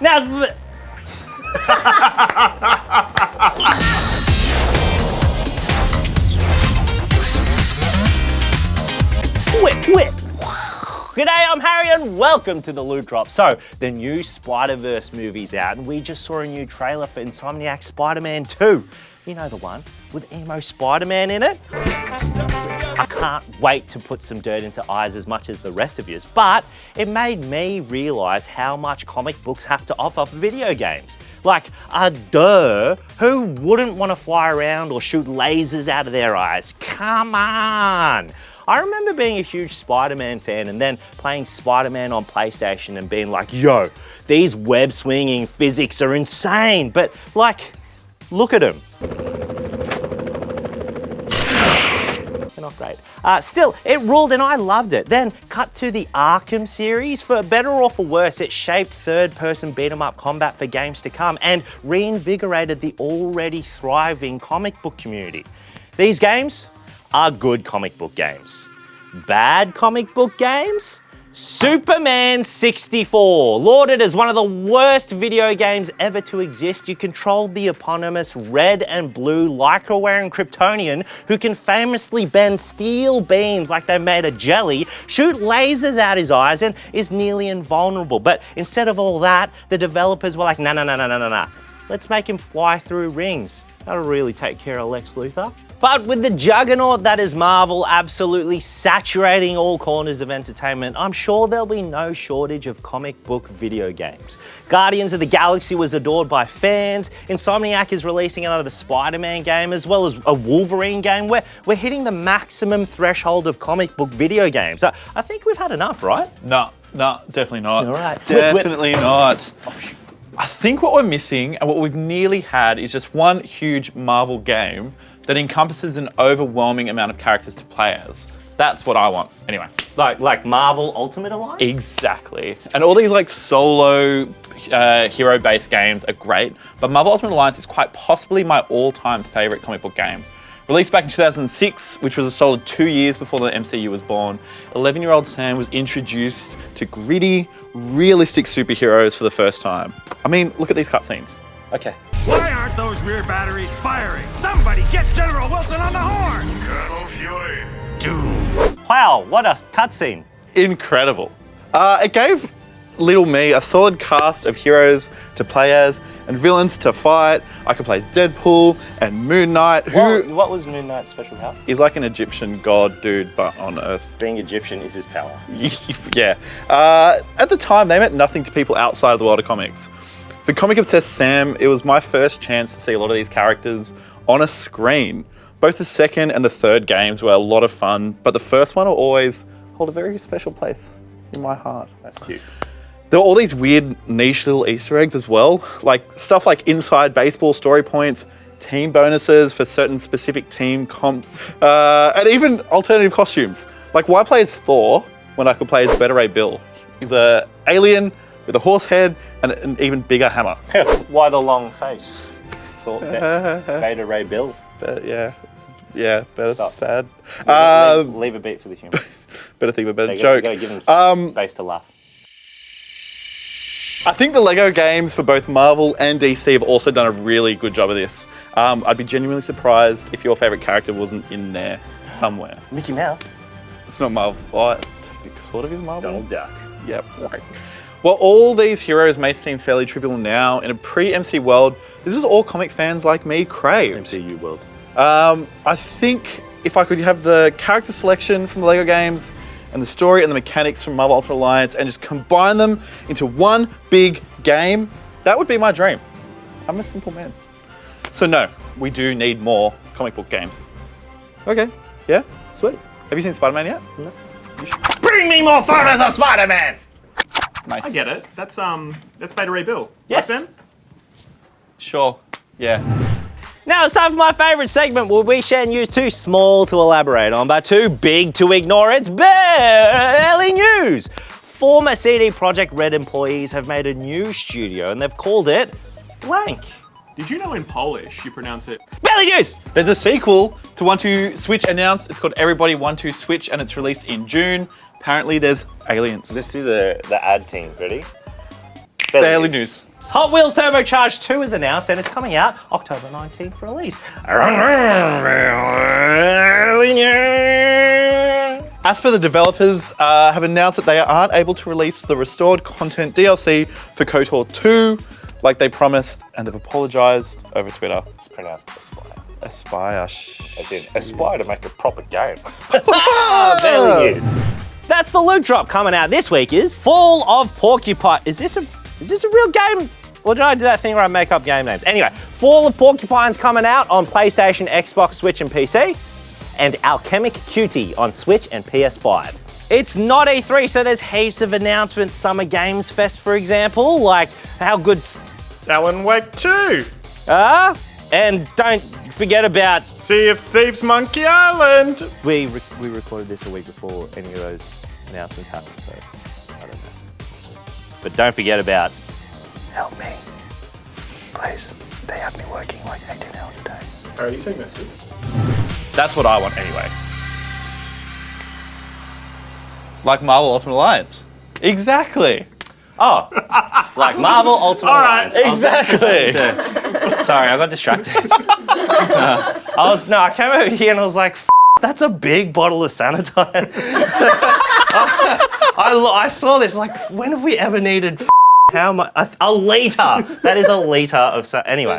Now... Whip. G'day, I'm Harry and welcome to the Loot Drop. So, the new Spider-Verse movie's out and we just saw a new trailer for Insomniac's Spider-Man 2. You know the one with emo Spider-Man in it? I can't wait to put some dirt into eyes as much as the rest of yous, but it made me realise how much comic books have to offer for video games. Like, who wouldn't want to fly around or shoot lasers out of their eyes? Come on! I remember being a huge Spider-Man fan and then playing Spider-Man on PlayStation and being like, yo, these web swinging physics are insane, but like, look at them. They're not great. Still, it ruled and I loved it. Then cut to the Arkham series. For better or for worse, it shaped third-person beat-em-up combat for games to come and reinvigorated the already thriving comic book community. These games are good comic book games. Bad comic book games? Superman 64. Lauded as one of the worst video games ever to exist, you controlled the eponymous red and blue lycra-wearing Kryptonian who can famously bend steel beams like they're made of jelly, shoot lasers out his eyes, and is nearly invulnerable. But instead of all that, the developers were like, nah. Let's make him fly through rings. That'll really take care of Lex Luthor. But with the juggernaut that is Marvel absolutely saturating all corners of entertainment, I'm sure there'll be no shortage of comic book video games. Guardians of the Galaxy was adored by fans, Insomniac is releasing another Spider-Man game as well as a Wolverine game. We're hitting the maximum threshold of comic book video games. I think we've had enough, right? No, definitely not. All right. Definitely not. I think what we're missing and what we've nearly had is just one huge Marvel game that encompasses an overwhelming amount of characters to play as. That's what I want. Anyway. Like Marvel Ultimate Alliance? Exactly. And all these like solo hero-based games are great, but Marvel Ultimate Alliance is quite possibly my all-time favorite comic book game. Released back in 2006, which was a solid 2 years before the MCU was born, 11-year-old Sam was introduced to gritty, realistic superheroes for the first time. I mean, look at these cutscenes. Okay. Why aren't those rear batteries firing? Somebody get General Wilson on the horn! Colonel Fury. Doom. Wow, what a cutscene. Incredible. It gave little me a solid cast of heroes to play as and villains to fight. I could play as Deadpool and Moon Knight, who What was Moon Knight's special power? is like an Egyptian god dude, but on Earth. Being Egyptian is his power. Yeah. At the time, they meant nothing to people outside of the world of comics. For comic-obsessed Sam, it was my first chance to see a lot of these characters on a screen. Both the second and the third games were a lot of fun, but the first one will always hold a very special place in my heart. That's cute. There were all these weird niche little Easter eggs as well, like stuff like inside baseball story points, team bonuses for certain specific team comps, and even alternative costumes. Like, why play as Thor when I could play as Beta Ray Bill? He's an alien with a horse head and an even bigger hammer. Why the long face? Thought Beta Ray Bill. Yeah, better Stop. sad. Leave a beat for the humor. Better think of a better You joke. gotta give him some space to laugh. I think the Lego games for both Marvel and DC have also done a really good job of this. I'd be genuinely surprised if your favourite character wasn't in there somewhere. Mickey Mouse. It's not Marvel. Oh, technically sort of is Marvel. Donald Duck. Yep. Right. While all these heroes may seem fairly trivial now, in a pre-MC world, this was all comic fans like me craved. MCU world. I think if I could have the character selection from the Lego games and the story and the mechanics from Marvel Ultimate Alliance and just combine them into one big game, that would be my dream. I'm a simple man. So no, we do need more comic book games. Okay. Yeah? Sweet. Have you seen Spider-Man yet? No. Bring me more photos of Spider-Man! Nice. I get it. That's Beta Ray Bill. Yes. Right, Ben? Sure. Yeah. Now it's time for my favourite segment where we share news too small to elaborate on, but too big to ignore. It's barely news. Former CD Projekt Red employees have made a new studio and they've called it blank. Did you know in Polish you pronounce it? Barely news! There's a sequel to 1-2 Switch announced. It's called Everybody 1-2 Switch and it's released in June. Apparently there's aliens. Let's do the ad thing. Ready? Barely news. Hot Wheels Turbocharged 2 is announced and it's coming out October 19th release. As for the developers, have announced that they aren't able to release the restored content DLC for KOTOR 2 like they promised, and they've apologised over Twitter. It's pronounced Aspire. Aspire. As in, aspire to make a proper game. Barely is. That's the loot drop coming out this week is Fall of Porcupine. Is this a real game? Or did I do that thing where I make up game names? Anyway, Fall of Porcupine's coming out on PlayStation, Xbox, Switch and PC. And Alchemic Cutie on Switch and PS5. It's not E3, so there's heaps of announcements. Summer Games Fest, for example, like how good... Alan Wake 2. And don't forget about... Sea of Thieves Monkey Island. We recorded this a week before any of those announcements happened, so I don't know. But don't forget about... Help me. Please. They have me working like 18 hours a day. Are you saying that's good? That's what I want anyway. Like Marvel Ultimate Alliance. Exactly. Oh, like Marvel Ultimate Alliance. Exactly. Sorry, I got distracted. I came over here and I was like, that's a big bottle of sanitizer. I saw this, like, when have we ever needed how much? A litre. That is a litre of anyway.